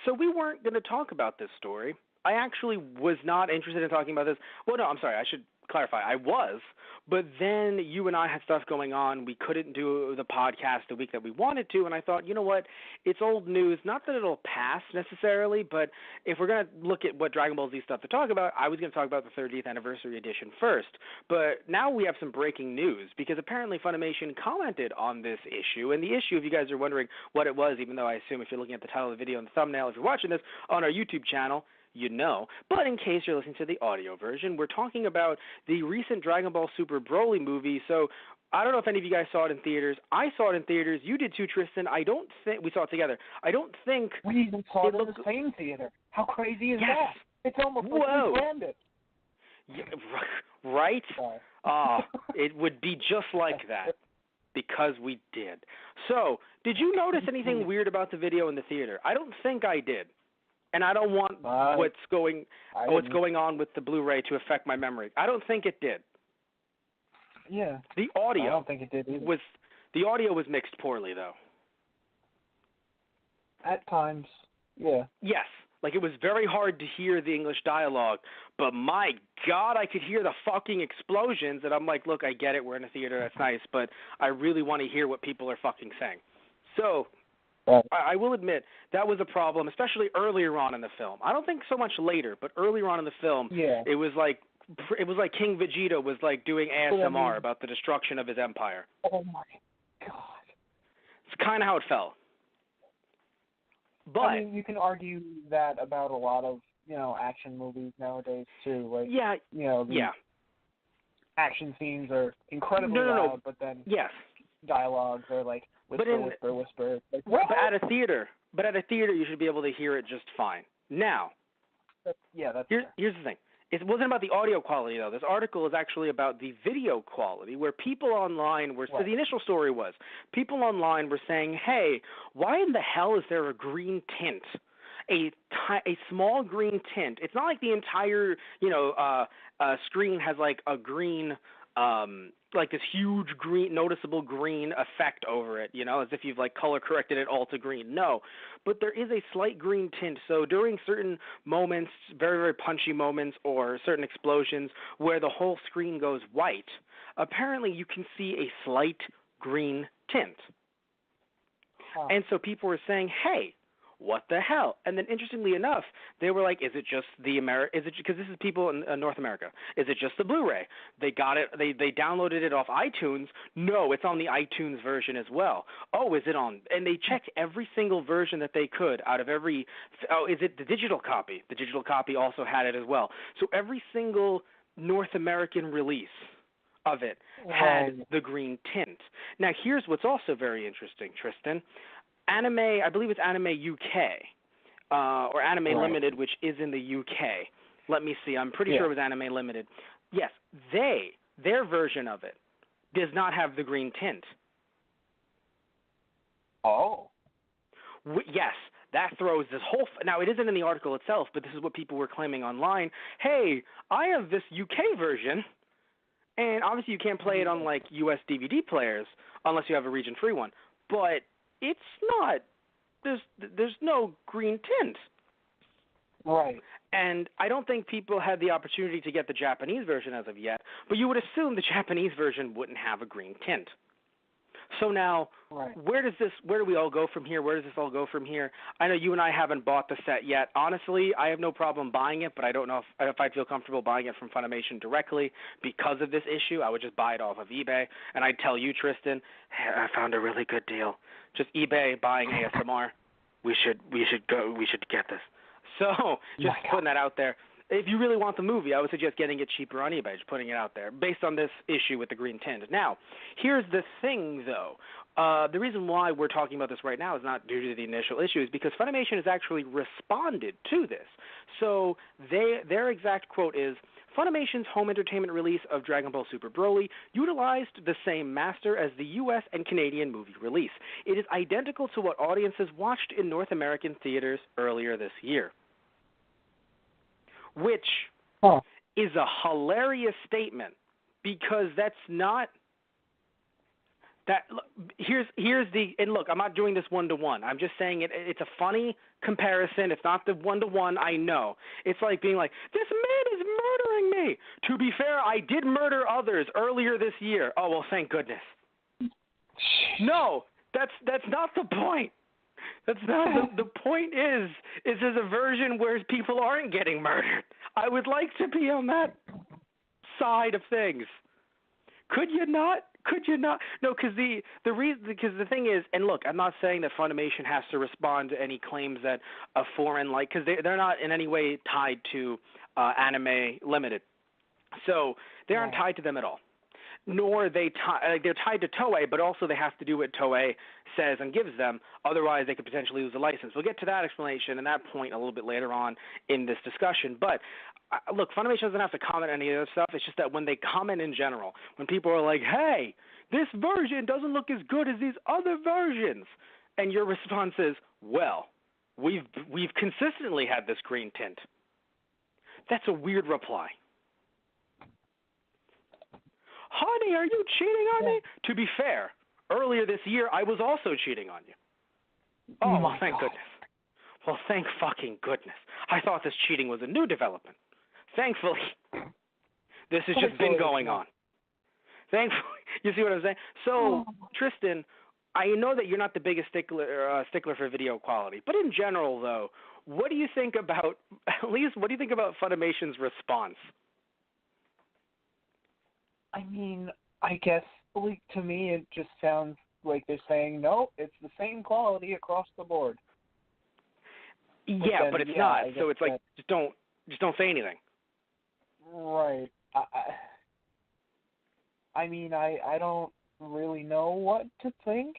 So we weren't going to talk about this story. I actually was not interested in talking about this. Well, no, I'm sorry. I should clarify. I was, but then you and I had stuff going on. We couldn't do the podcast the week that we wanted to, and I thought, you know what? It's old news. Not that it'll pass necessarily, but if we're going to look at what Dragon Ball Z stuff to talk about, I was going to talk about the 30th anniversary edition first. But now we have some breaking news because apparently Funimation commented on this issue, and the issue, if you guys are wondering what it was, even though I assume if you're looking at the title of the video and the thumbnail, if you're watching this on our YouTube channel, you know. But in case you're listening to the audio version, we're talking about the recent Dragon Ball Super Broly movie. So I don't know if any of you guys saw it in theaters. I saw it in theaters. You did too, Tristan. I don't think we saw it together. I don't think we even saw it in the same theater. How crazy is that? It's almost like we planned it. Yeah, right? It would be just like that because we did. So, did you notice anything weird about the video in the theater? I don't think I did. And I don't want what's going on with the Blu-ray to affect my memory. I don't think it did. Yeah. The audio. I don't think it did either. The audio was mixed poorly, though. At times, yeah. Yes. Like, it was very hard to hear the English dialogue, but my God, I could hear the fucking explosions, and I'm like, look, I get it, we're in a theater, that's nice, but I really want to hear what people are fucking saying. So, I will admit that was a problem, especially earlier on in the film. I don't think so much later, but earlier on in the film, it was like King Vegeta was like doing ASMR about the destruction of his empire. Oh my God! It's kind of how it felt. But I mean, you can argue that about a lot of action movies nowadays too. Like the action scenes are incredibly loud, but then dialogues are like. Whisper. Like, but at a theater, you should be able to hear it just fine. Now, here's the thing. It wasn't about the audio quality, though. This article is actually about the video quality, where people online were. So the initial story was people online were saying, "Hey, why in the hell is there a green tint? A small green tint. It's not like the entire screen has like a green." Like this huge green, noticeable green effect over it, as if you've like color corrected it all to green. No, but there is a slight green tint. So during certain moments, very, very punchy moments or certain explosions where the whole screen goes white, apparently you can see a slight green tint. And so people were saying, hey, what the hell? And then, interestingly enough, they were like, "Is it just the Is it because this is people in North America? Is it just the Blu-ray? They got it. They downloaded it off iTunes. No, it's on the iTunes version as well. Oh, is it on? And they checked every single version that they could out of every. Oh, is it the digital copy? The digital copy also had it as well. So every single North American release of it had the green tint. Now, here's what's also very interesting, Tristan. Anime, I believe it's Anime UK, or Anime Limited, which is in the UK. Let me see. I'm pretty sure it was Anime Limited. Yes, their version of it does not have the green tint. Oh. Yes, that throws this whole... Now, it isn't in the article itself, but this is what people were claiming online. Hey, I have this UK version, and obviously you can't play it on, like, US DVD players unless you have a region-free one. But... it's not. There's no green tint. Right. And I don't think people had the opportunity to get the Japanese version as of yet, but you would assume the Japanese version wouldn't have a green tint. So now, where do we all go from here? Where does this all go from here? I know you and I haven't bought the set yet. Honestly, I have no problem buying it, but I don't know if I'd feel comfortable buying it from Funimation directly because of this issue. I would just buy it off of eBay, and I'd tell you, Tristan, hey, I found a really good deal. Just eBay buying ASMR. We should get this. So just putting that out there. If you really want the movie, I would suggest getting it cheaper on eBay, just putting it out there, based on this issue with the green tint. Now, here's the thing, though. The reason why we're talking about this right now is not due to the initial issue, is because Funimation has actually responded to this. So their exact quote is, Funimation's home entertainment release of Dragon Ball Super Broly utilized the same master as the U.S. and Canadian movie release. It is identical to what audiences watched in North American theaters earlier this year. Which is a hilarious statement because that's not Here's the, and look, I'm not doing this 1-to-1. I'm just saying it's a funny comparison. It's not the 1-to-1, I know. It's like being like, this man is murdering me. To be fair, I did murder others earlier this year. Oh, well, thank goodness. No, that's not the point. That's not the point is there's a version where people aren't getting murdered. I would like to be on that side of things. Could you not? No, because the thing is, and look, I'm not saying that Funimation has to respond to any claims that a foreign, like, because they're not in any way tied to Anime Limited, so they aren't tied to them at all. Nor are they they're tied to Toei, but also they have to do what Toei says and gives them. Otherwise, they could potentially lose the license. We'll get to that explanation and that point a little bit later on in this discussion. But look, Funimation doesn't have to comment on any of this stuff. It's just that when they comment in general, when people are like, hey, this version doesn't look as good as these other versions, and your response is, well, we've consistently had this green tint. That's a weird reply. Honey, are you cheating on me? To be fair, earlier this year, I was also cheating on you. Oh, well, thank goodness. Well, thank fucking goodness. I thought this cheating was a new development. Thankfully, this has just been going on. Thankfully, you see what I'm saying? So, Tristan, I know that you're not the biggest stickler for video quality, but in general, though, what do you think about Funimation's response? I mean, I guess, like, to me, it just sounds like they're saying, no, it's the same quality across the board. Yeah, but it's not. So it's like, just don't say anything. Right. I mean, I don't really know what to think.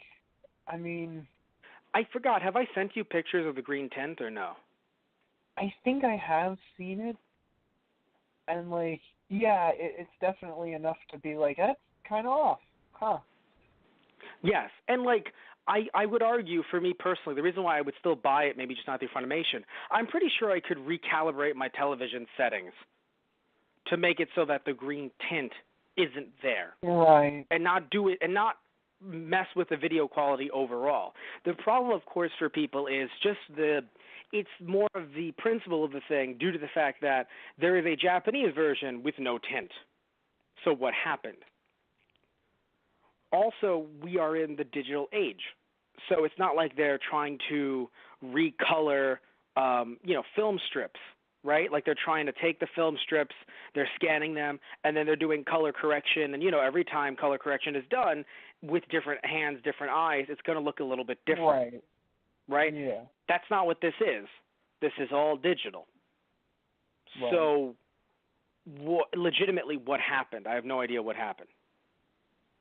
I mean, I forgot. Have I sent you pictures of the green tint or no? I think I have seen it. And, like, yeah, it's definitely enough to be like, that's kind of off, huh? Yes, and, like, I would argue, for me personally, the reason why I would still buy it, maybe just not through Funimation, I'm pretty sure I could recalibrate my television settings to make it so that the green tint isn't there. Right. And not do it, and not mess with the video quality overall. The problem, of course, for people is just it's more of the principle of the thing due to the fact that there is a Japanese version with no tint. So what happened? Also, we are in the digital age. So it's not like they're trying to recolor, film strips, right? Like they're trying to take the film strips, they're scanning them, and then they're doing color correction. And, every time color correction is done with different hands, different eyes, it's going to look a little bit different. Right? Yeah. That's not what this is. This is all digital. Right. So, legitimately, what happened? I have no idea what happened.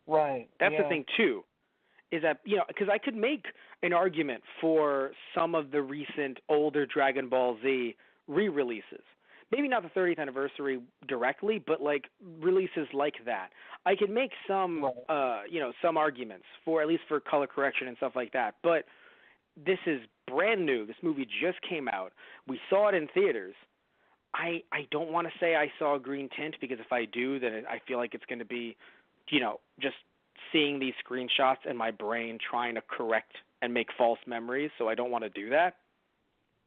Right. That's the thing, too, is that, because I could make an argument for some of the recent older Dragon Ball Z re-releases. Maybe not the 30th anniversary directly, but, like, releases like that. I could make some, some arguments for, at least for color correction and stuff like that. But this is brand new. This movie just came out. We saw it in theaters. I don't want to say I saw a green tint, because if I do, then I feel like it's going to be, just seeing these screenshots and my brain trying to correct and make false memories, so I don't want to do that.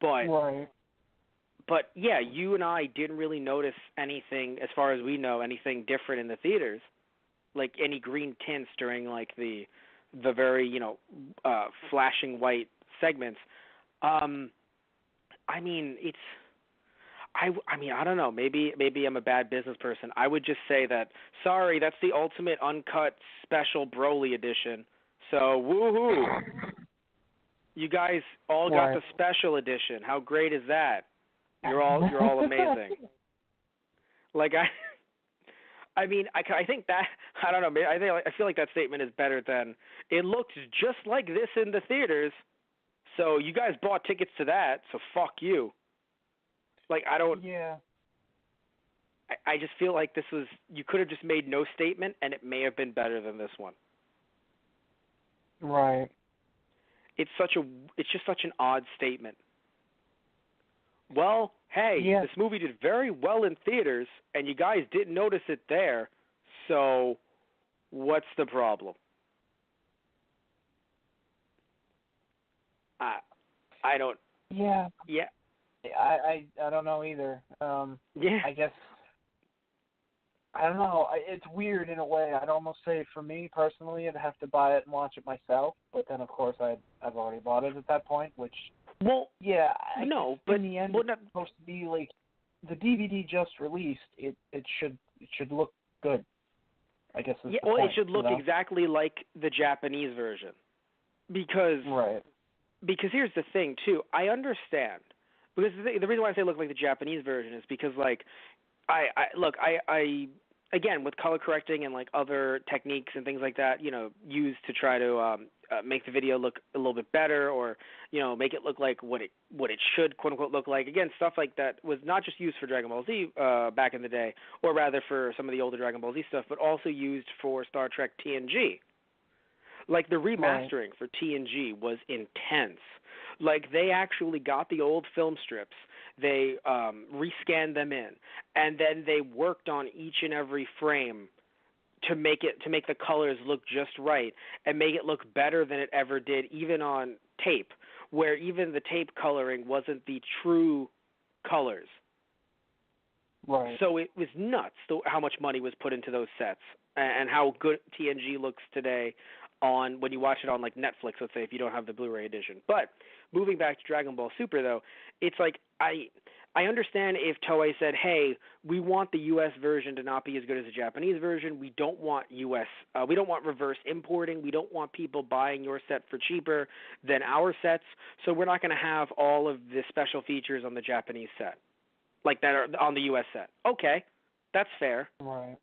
But yeah, you and I didn't really notice anything, as far as we know, anything different in the theaters, like any green tints during like the very, flashing white segments. I mean, I don't know. Maybe I'm a bad business person. I would just say that, sorry, that's the ultimate uncut special Broly edition. So, woohoo! You guys all got the special edition. How great is that? You're all amazing. Like I think that, I don't know. I feel like that statement is better than, it looked just like this in the theaters. So you guys bought tickets to that. So fuck you. Like, I don't. Yeah. I just feel like this was, you could have just made no statement, and it may have been better than this one. Right. It's just such an odd statement. Well, hey, this movie did very well in theaters, and you guys didn't notice it there, so what's the problem? I don't. Yeah. Yeah. I don't know either. Yeah. I guess. I don't know. It's weird in a way. I'd almost say for me personally, I'd have to buy it and watch it myself. But then, of course, I've already bought it at that point. Which. Well. Yeah. No, but in the end, it's supposed to be like the DVD just released. It should look good. I guess. Yeah. Well, it should look exactly like the Japanese version, because. Right. Because here's the thing too. I understand. Because the reason why I say look like the Japanese version is because like I again, with color correcting and like other techniques and things like that, used to try to make the video look a little bit better, or make it look like what it should quote unquote look like. Again, stuff like that was not just used for Dragon Ball Z back in the day, or rather for some of the older Dragon Ball Z stuff, but also used for Star Trek TNG. Like the remastering for TNG was intense. Like they actually got the old film strips, they rescanned them in, and then they worked on each and every frame to make the colors look just right and make it look better than it ever did, even on tape, where even the tape coloring wasn't the true colors. Right. So it was nuts how much money was put into those sets and how good TNG looks today on when you watch it on like Netflix, let's say, if you don't have the Blu-ray edition. But moving back to Dragon Ball Super though, it's like I understand if Toei said, "Hey, we want the US version to not be as good as the Japanese version. We don't want we don't want reverse importing. We don't want people buying your set for cheaper than our sets. So we're not going to have all of the special features on the Japanese set like that are on the US set." Okay. That's fair. Right.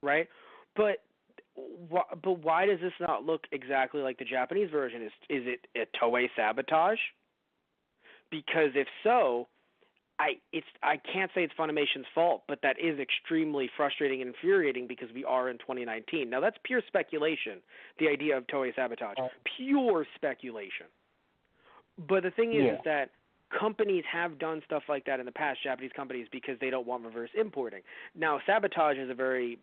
Right? But why does this not look exactly like the Japanese version? Is it a Toei sabotage? Because if so, I can't say it's Funimation's fault, but that is extremely frustrating and infuriating because we are in 2019. Now that's pure speculation, the idea of Toei sabotage. Pure speculation. But the thing is that companies have done stuff like that in the past, Japanese companies, because they don't want reverse importing. Now, sabotage is a very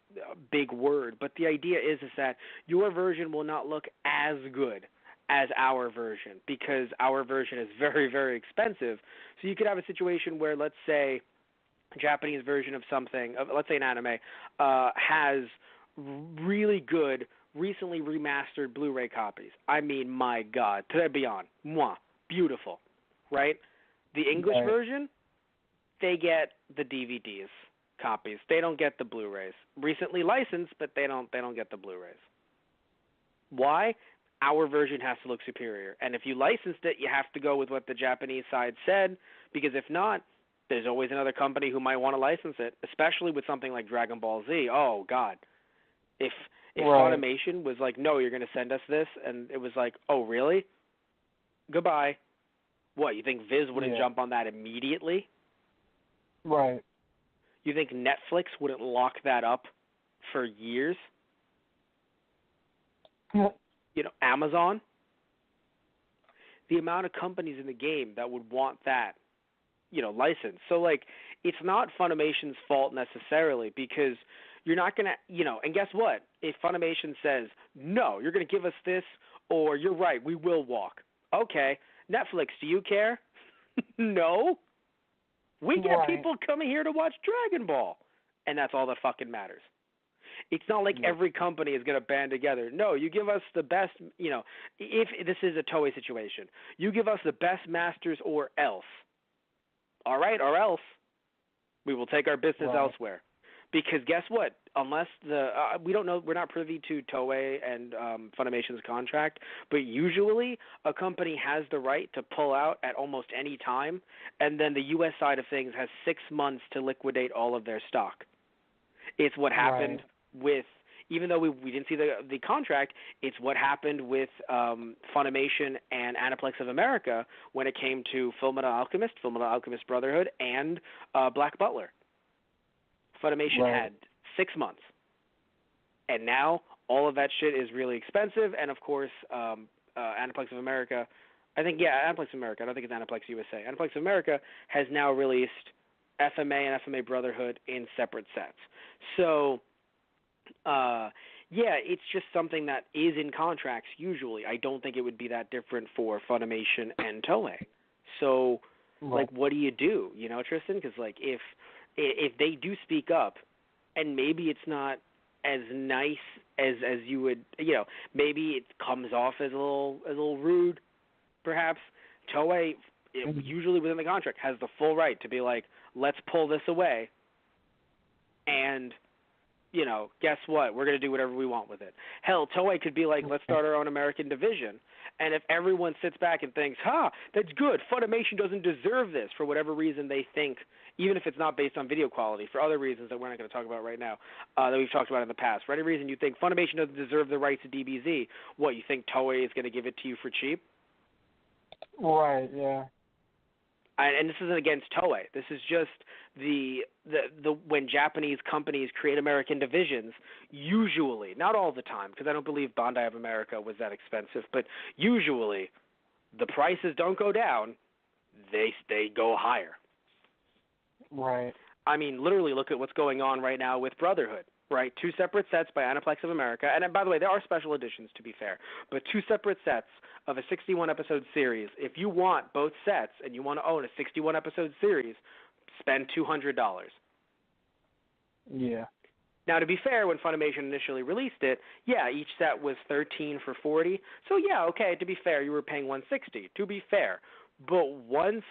big word, but the idea is that your version will not look as good as our version because our version is very, very expensive. So you could have a situation where, let's say, a Japanese version of something, let's say an anime, has really good, recently remastered Blu-ray copies. I mean, my God, très bien, mwah, beautiful, right? The English version, they get the DVDs copies. They don't get the Blu-rays. Recently licensed, but they don't get the Blu-rays. Why? Our version has to look superior. And if you licensed it, you have to go with what the Japanese side said, because if not, there's always another company who might want to license it, especially with something like Dragon Ball Z. Oh, God. If Funimation was like, "No, you're going to send us this," and it was like, "Oh, really? Goodbye." What, you think Viz wouldn't jump on that immediately? Right. You think Netflix wouldn't lock that up for years? Amazon? The amount of companies in the game that would want that, license. So, like, it's not Funimation's fault necessarily because you're not going to, and guess what? If Funimation says, "No, you're going to give us this," or "You're right, we will walk." Okay. Netflix, do you care? No. We get people coming here to watch Dragon Ball, and that's all that fucking matters. It's not like every company is going to band together. No, you give us the best, if this is a Toei situation, you give us the best masters or else. All right, or else we will take our business elsewhere. Because guess what? Unless we don't know, we're not privy to Toei and Funimation's contract, but usually a company has the right to pull out at almost any time, and then the U.S. side of things has 6 months to liquidate all of their stock. It's what happened with, even though we didn't see the contract, it's what happened with Funimation and Aniplex of America when it came to Fullmetal Alchemist Brotherhood, and Black Butler. Funimation had 6 months. And now all of that shit is really expensive. And, of course, Aniplex of America, Aniplex of America, I don't think it's Aniplex USA. Aniplex of America has now released FMA and FMA Brotherhood in separate sets. So, it's just something that is in contracts usually. I don't think it would be that different for Funimation and Toei. So, like, what do you do? You know, Tristan? Because, like, if they do speak up, and maybe it's not as nice as you would, you know, maybe it comes off as a little rude, perhaps. Toei, usually within the contract, has the full right to be like, let's pull this away, and, you know, guess what? We're going to do whatever we want with it. Hell, Toei could be like, let's start our own American division. And if everyone sits back and thinks, that's good, Funimation doesn't deserve this, for whatever reason they think, even if it's not based on video quality, for other reasons that we're not going to talk about right now, that we've talked about in the past, for any reason you think Funimation doesn't deserve the rights to DBZ, what, you think Toei is going to give it to you for cheap? Right, yeah. And this isn't against Toei. This is just the when Japanese companies create American divisions, usually, not all the time, because I don't believe Bandai of America was that expensive, but usually the prices don't go down, they go higher. Right. I mean, literally look at what's going on right now with Brotherhood, right? 2 separate sets by Aniplex of America, and by the way, there are special editions, to be fair, but 2 separate sets of a 61-episode series. If you want both sets and you want to own a 61-episode series, spend $200. Yeah. Now, to be fair, when Funimation initially released it, yeah, each set was $13 for $40. So yeah, okay, to be fair, you were paying $160. To be fair, but once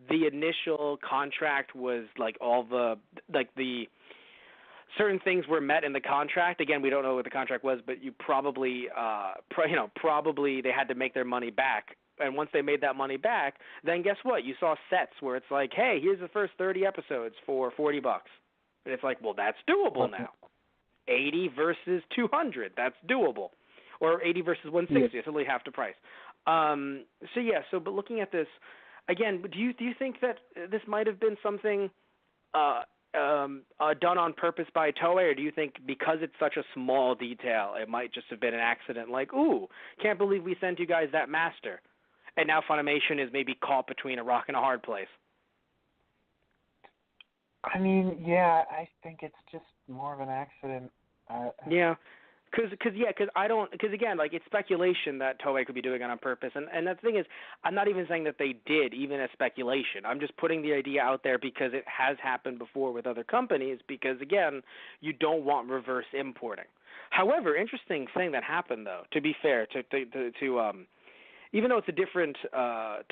the initial contract was like the certain things were met in the contract. Again, we don't know what the contract was, but you probably, probably they had to make their money back. And once they made that money back, then guess what? You saw sets where it's like, hey, here's the first 30 episodes for $40. And it's like, well, that's doable now. 80 versus 200, that's doable. Or 80 versus 160, it's only half the price. But looking at this, again, do you think that this might have been something done on purpose by Toei, or do you think because it's such a small detail, it might just have been an accident, like, ooh, can't believe we sent you guys that master, and now Funimation is maybe caught between a rock and a hard place? I mean, yeah, I think it's just more of an accident. Because again, like, it's speculation that Toei could be doing it on purpose, and the thing is, I'm not even saying that they did, even as speculation. I'm just putting the idea out there because it has happened before with other companies, because again, you don't want reverse importing. However, interesting thing that happened, though, to be fair, to even though it's a different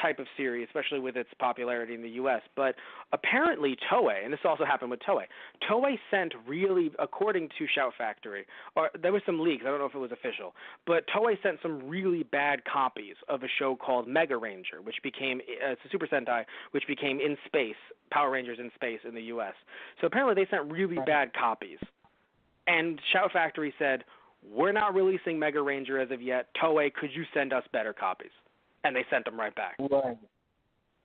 type of series, especially with its popularity in the U.S., but apparently Toei, and this also happened with Toei sent really, according to Shout Factory, or there was some leaks, I don't know if it was official, but Toei sent some really bad copies of a show called Mega Ranger, which became, it's a Super Sentai, which became In Space, Power Rangers in Space in the U.S. So apparently they sent really bad copies. And Shout Factory said, we're not releasing Mega Ranger as of yet. Toei, could you send us better copies? And they sent them right back. Right.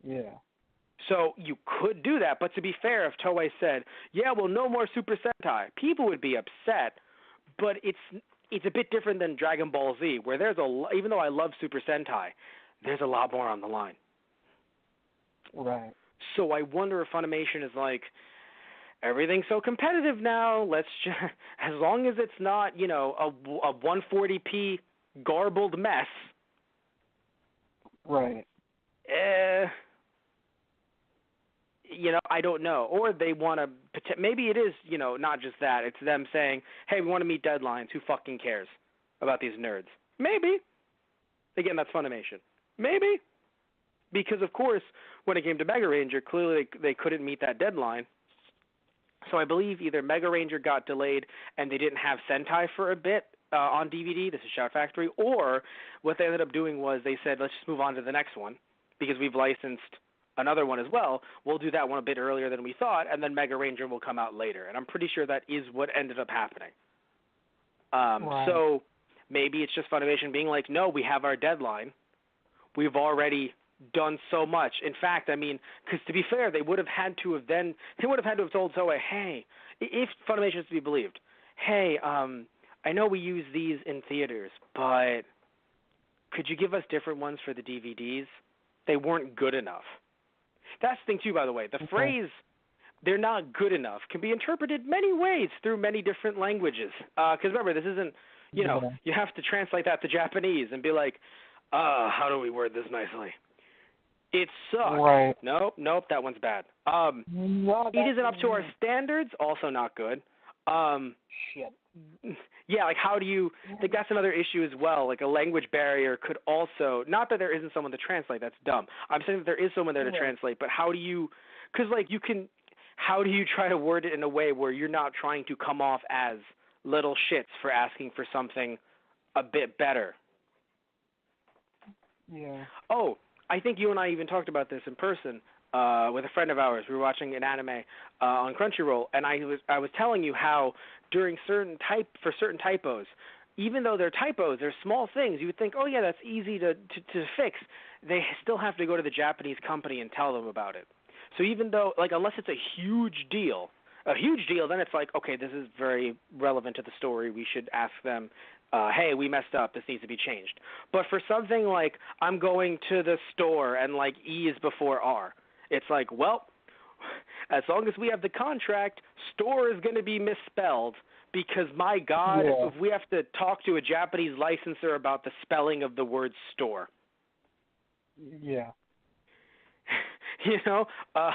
Yeah. So you could do that, but to be fair, if Toei said, yeah, well, no more Super Sentai, people would be upset, but it's a bit different than Dragon Ball Z, where even though I love Super Sentai, there's a lot more on the line. Right. So I wonder if Funimation is like, everything's so competitive now. Let's just, as long as it's not, a 140p garbled mess. Right. I don't know. Or they want to, maybe it is, not just that. It's them saying, hey, we want to meet deadlines. Who fucking cares about these nerds? Maybe. Again, that's Funimation. Maybe. Because, of course, when it came to Mega Ranger, clearly they couldn't meet that deadline. So I believe either Mega Ranger got delayed and they didn't have Sentai for a bit on DVD, this is Shout Factory, or what they ended up doing was they said, let's just move on to the next one because we've licensed another one as well. We'll do that one a bit earlier than we thought, and then Mega Ranger will come out later. And I'm pretty sure that is what ended up happening. Right. So maybe it's just Funimation being like, no, we have our deadline. We've already done so much. In fact, I mean, because to be fair, they would have had to have told Toei, hey, if Funimation is to be believed, hey, I know we use these in theaters, but could you give us different ones for the DVDs? They weren't good enough. That's the thing, too, by the way. The phrase, they're not good enough, can be interpreted many ways through many different languages. Because remember, this isn't, you have to translate that to Japanese and be like, how do we word this nicely? It sucks. Right. Nope, that one's bad. No, it isn't up to our standards, also not good. Shit. Yeah, like how do you, like that's another issue as well. Like a language barrier could also, not that there isn't someone to translate, that's dumb. I'm saying that there is someone there to translate, but how do you, because like you can, how do you try to word it in a way where you're not trying to come off as little shits for asking for something a bit better? Yeah. Oh, I think you and I even talked about this in person with a friend of ours. We were watching an anime on Crunchyroll, and I was telling you how during certain typos, even though they're typos, they're small things. You would think, oh yeah, that's easy to fix. They still have to go to the Japanese company and tell them about it. So even though, like, unless it's a huge deal, then it's like, okay, this is very relevant to the story. We should ask them, hey, we messed up. This needs to be changed. But for something like I'm going to the store and, like, E is before R, it's like, well, as long as we have the contract, store is going to be misspelled because, my God, if we have to talk to a Japanese licensor about the spelling of the word store. Yeah. You know,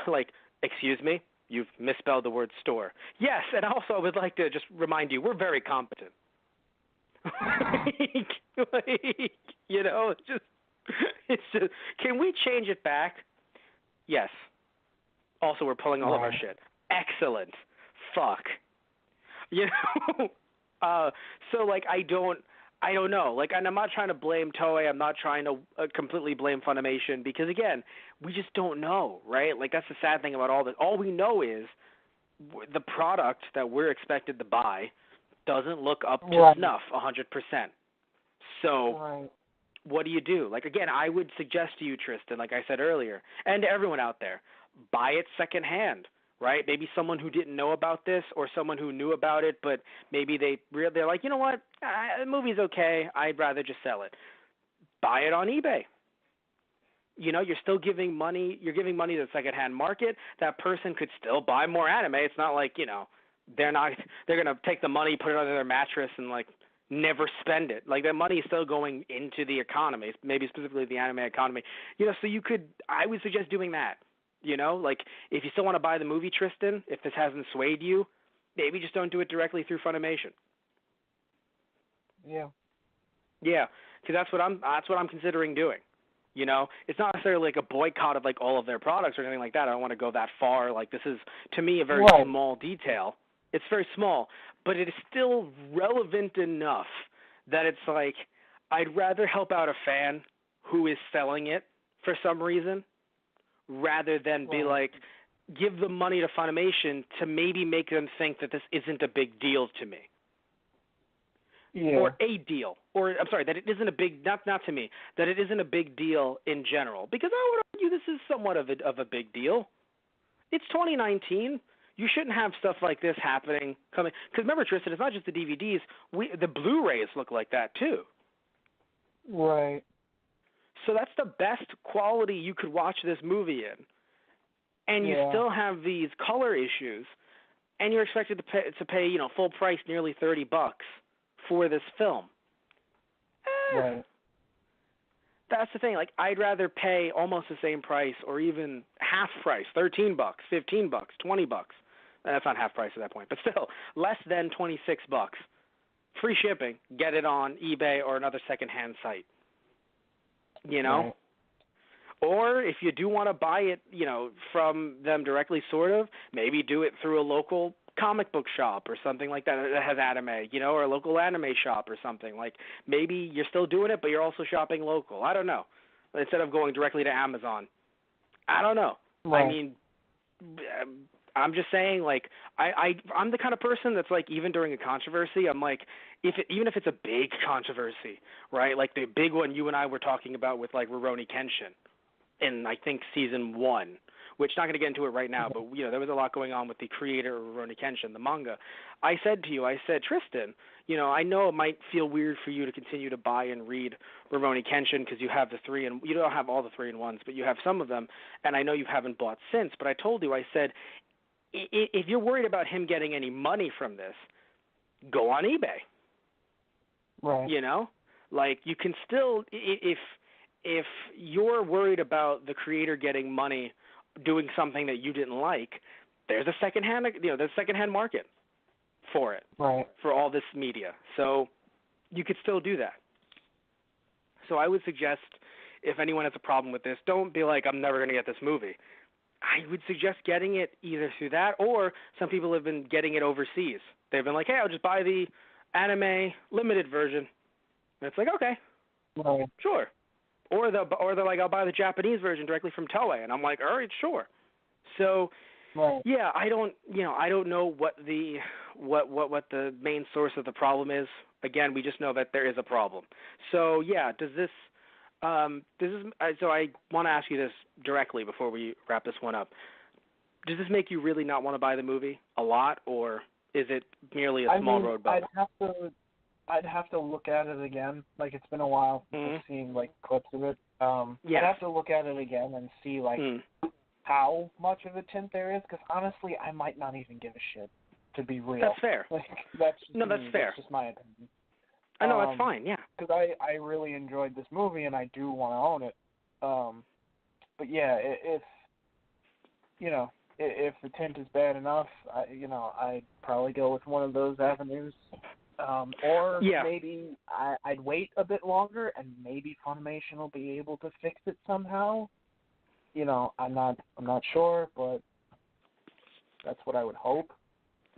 like, excuse me, you've misspelled the word store. Yes, and also I would like to just remind you, we're very competent. You know, it's just, can we change it back? Yes. Also, we're pulling all of our shit. Excellent. Fuck. You know? So, like, I don't know. Like, and I'm not trying to blame Toei. I'm not trying to completely blame Funimation because, again, we just don't know, right? Like, that's the sad thing about all this. All we know is the product that we're expected to buy doesn't look up to snuff 100%. So what do you do? Like, again, I would suggest to you, Tristan, like I said earlier, and to everyone out there, buy it secondhand, right? Maybe someone who didn't know about this or someone who knew about it, but maybe they're like, you know what, the movie's okay. I'd rather just sell it. Buy it on eBay. You know, you're still giving money. You're giving money to the secondhand market. That person could still buy more anime. It's not like, you know, they're going to take the money, put it under their mattress, and, like, never spend it. Like, that money is still going into the economy, maybe specifically the anime economy. You know, so I would suggest doing that. You know, like, if you still want to buy the movie, Tristan, if this hasn't swayed you, maybe just don't do it directly through Funimation. Yeah. Yeah, because that's what I'm considering doing. You know, it's not necessarily like a boycott of, like, all of their products or anything like that. I don't want to go that far. Like, this is, to me, a very small detail. It's very small, but it is still relevant enough that it's like I'd rather help out a fan who is selling it for some reason rather than be like, give the money to Funimation to maybe make them think that this isn't a big deal to me. Yeah. Or a deal. Or, I'm sorry, that it isn't a big, not to me, that it isn't a big deal in general. Because I would argue this is somewhat of a big deal. It's 2019. You shouldn't have stuff like this happening coming. Because remember, Tristan, it's not just the DVDs. The Blu-rays look like that too. Right. So that's the best quality you could watch this movie in. And you still have these color issues, and you're expected to pay, you know, full price, nearly $30 for this film. Right. That's the thing. Like, I'd rather pay almost the same price or even half price, $13, $15, $20. That's not half price at that point, but still less than $26. Free shipping. Get it on eBay or another secondhand site. You know? Right. Or if you do want to buy it, you know, from them directly, sort of, maybe do it through a local comic book shop or something like that has anime, you know, or a local anime shop or something. Like, maybe you're still doing it, but you're also shopping local. I don't know. Instead of going directly to Amazon. I don't know. Right. I mean, I'm just saying, like, I'm the kind of person that's like, even during a controversy, I'm like, even if it's a big controversy, right? Like the big one you and I were talking about with, like, Rurouni Kenshin in, I think, season 1, which not going to get into it right now, but, you know, there was a lot going on with the creator of Rurouni Kenshin, the manga. I said, Tristan, you know, I know it might feel weird for you to continue to buy and read Rurouni Kenshin because you have you don't have all the 3-in-1s, but you have some of them, and I know you haven't bought since, but I told you, I said, if you're worried about him getting any money from this, go on eBay. Right. You know? Like, you can still, if you're worried about the creator getting money doing something that you didn't like, there's a secondhand market for it, right, for all this media. So you could still do that. So I would suggest, if anyone has a problem with this, don't be like, I'm never going to get this movie. I would suggest getting it either through that, or some people have been getting it overseas. They've been like, hey, I'll just buy the anime limited version. And it's like, okay, right, sure. Or they're like, I'll buy the Japanese version directly from Toei, and I'm like, all right, sure. So, right. yeah, I don't know what the main source of the problem is. Again, we just know that there is a problem. So, yeah, so I want to ask you this directly before we wrap this one up. Does this make you really not want to buy the movie a lot, or is it merely a small road bump? I'd have to look at it again. Like, it's been a while since I've seen like clips of it. I'd have to look at it again and see like how much of a tint there is. Because honestly, I might not even give a shit. To be real, that's fair. Like, that's fair. That's just my opinion. I know that's fine. Yeah. Because I really enjoyed this movie and I do want to own it. But yeah, if the tint is bad enough, I'd probably go with one of those avenues. Or maybe I'd wait a bit longer, and maybe Funimation will be able to fix it somehow. I'm not sure, but that's what I would hope.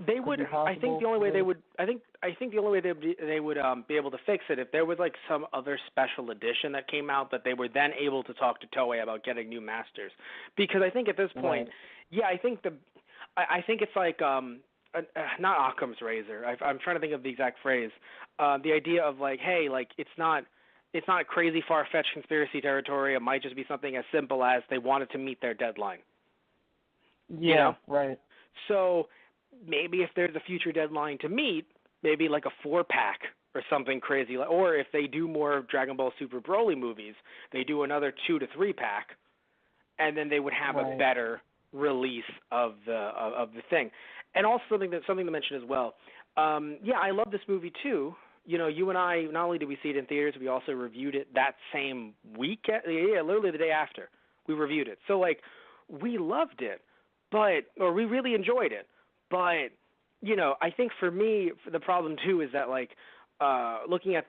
They would. I think the only way they would. I think the only way they would be able to fix it if there was like some other special edition that came out that they were then able to talk to Toei about getting new masters. Because I think at this point, I think it's like not Occam's razor. I'm trying to think of the exact phrase. The idea of like, hey, like it's not crazy far-fetched conspiracy territory. It might just be something as simple as they wanted to meet their deadline. Yeah, right. So maybe if there's a future deadline to meet, maybe like a 4-pack or something crazy, or if they do more Dragon Ball Super Broly movies, they do another 2 to 3-pack, and then they would have a better release of the thing. And also something to mention as well. I love this movie too. You and I, not only did we see it in theaters, we also reviewed it that same week. Literally the day after we reviewed it. So like, we loved it, or we really enjoyed it. But, I think for me, the problem too is that like,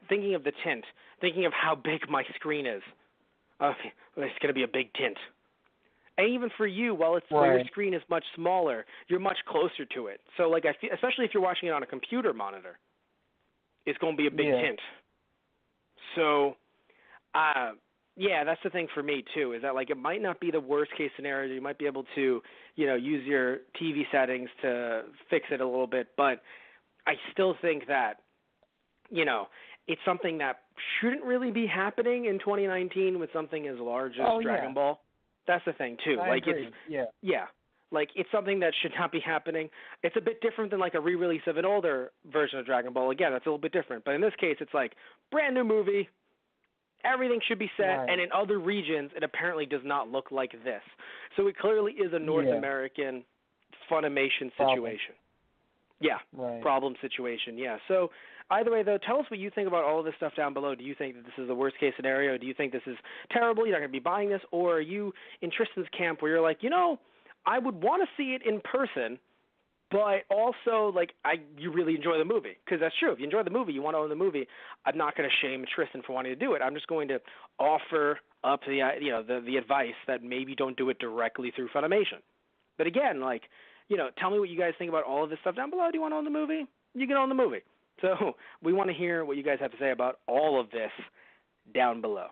thinking of the tint, thinking of how big my screen is, it's going to be a big tint. And even for you, while your screen is much smaller, you're much closer to it. So like, especially if you're watching it on a computer monitor, it's going to be a big tint. So, that's the thing for me too, is that like it might not be the worst case scenario. You might be able to, use your TV settings to fix it a little bit, but I still think that, it's something that shouldn't really be happening in 2019 with something as large as Dragon Ball. That's the thing too. I agree. Like it's something that should not be happening. It's a bit different than like a re-release of an older version of Dragon Ball. Again, that's a little bit different. But in this case, it's like brand new movie. Everything should be set, and in other regions, it apparently does not look like this. So it clearly is a North American Funimation situation. Problem situation. Yeah. So either way, though, tell us what you think about all of this stuff down below. Do you think that this is the worst case scenario? Do you think this is terrible? You're not going to be buying this, or are you in Tristan's camp where you're like, I would want to see it in person, but also like you really enjoy the movie? Because that's true. If you enjoy the movie, you want to own the movie. I'm not going to shame Tristan for wanting to do it. I'm just going to offer up the advice that maybe don't do it directly through Funimation. But again, like, tell me what you guys think about all of this stuff down below. Do you want to own the movie? You can own the movie. So we want to hear what you guys have to say about all of this down below.